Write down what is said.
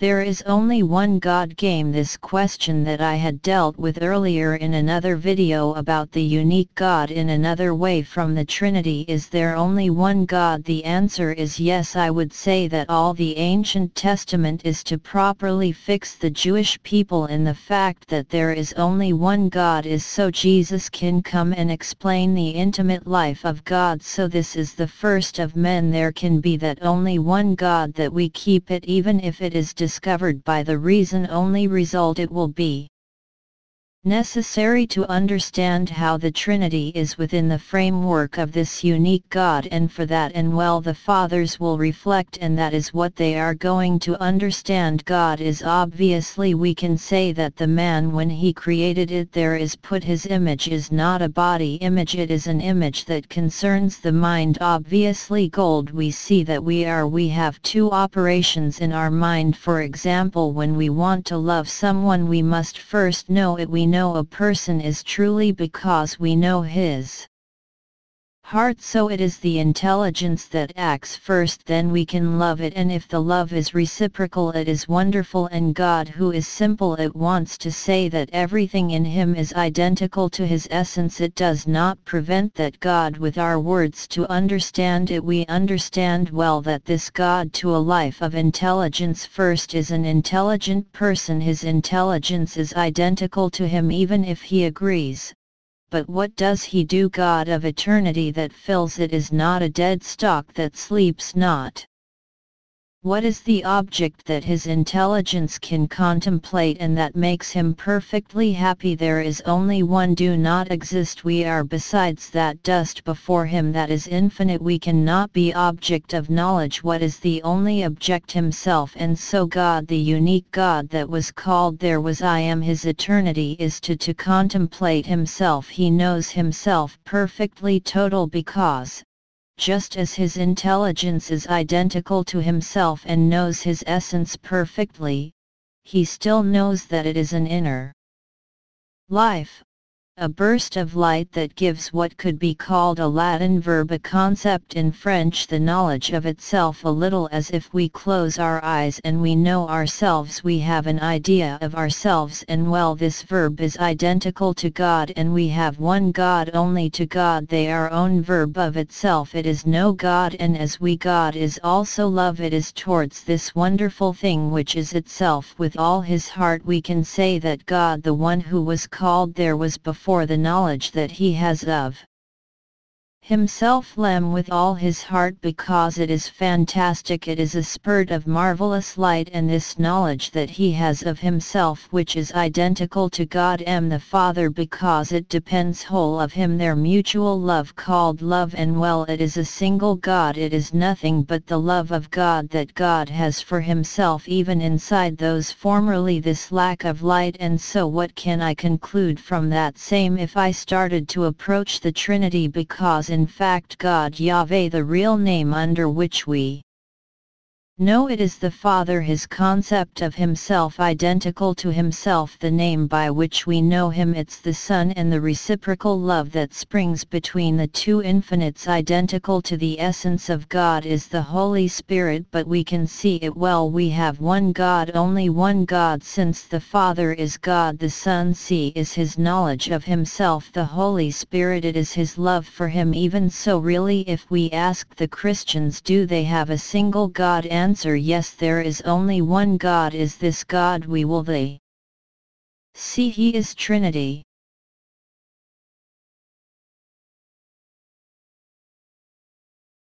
There is only one God. This question that I had dealt with earlier in another video about the unique God in another way from the Trinity. Is there only one God? The answer is yes. I would say that all the Ancient Testament is to properly fix the Jewish people in the fact that there is only one God is so Jesus can come and explain the intimate life of God. So this is the first of men. There can be that only one God, that we keep it even if it is discovered by the reason only result. It will be necessary to understand how the Trinity is within the framework of this unique God, and for that the fathers will reflect, and that is what they are going to understand. God is obviously, we can say that the man, when he created it, there is put his image, is not a body image, it is an image that concerns the mind. Obviously gold, we see that we have two operations in our mind. For example, when we want to love someone, we must first know it. We know a person is truly because we know his heart, so it is the intelligence that acts first, then we can love it, and if the love is reciprocal, it is wonderful. And God, who is simple, it wants to say that everything in him is identical to his essence. It does not prevent that God with our words to understand it. We understand well that this God to a life of intelligence first is an intelligent person. His intelligence is identical to him even if he agrees. But what does he do? God of eternity that fills it is not a dead stock that sleeps not. What is the object that his intelligence can contemplate and that makes him perfectly happy? There is only one, do not exist. We are besides that dust before him that is infinite. We cannot be object of knowledge. What is the only object? Himself. And so God, the unique God that was called there was I am, his eternity is to contemplate himself. He knows himself perfectly total, because just as his intelligence is identical to himself and knows his essence perfectly, he still knows that it is an inner life, a burst of light that gives what could be called a Latin verb, a concept in French, the knowledge of itself. A little as if we close our eyes and we know ourselves, we have an idea of ourselves, and this verb is identical to God, and we have one God. Only to God they are own verb of itself. It is no God, and as we, God is also love. It is towards this wonderful thing which is itself with all his heart. We can say that God, the one who was called there, was before the knowledge that he has of himself with all his heart, because it is fantastic. It is a spurt of marvelous light, and this knowledge that he has of himself, which is identical to God the Father, because it depends whole of him, their mutual love called love. And it is a single God. It is nothing but the love of God that God has for himself, even inside those formerly this lack of light. And so what can I conclude from that same if I started to approach the Trinity? Because in fact God, Yahveh, the real name under which we know it is the Father, his concept of himself identical to himself, the name by which we know him, it's the Son, and the reciprocal love that springs between the two infinites identical to the essence of God is the Holy Spirit. But we can see it well. We have one God, only one God, since the Father is God, the Son is his knowledge of himself, the Holy Spirit it is his love for him. Even so, really, if we ask the Christians, do they have a single God? Answer: yes, there is only one God. Is this God? We will they see he is Trinity.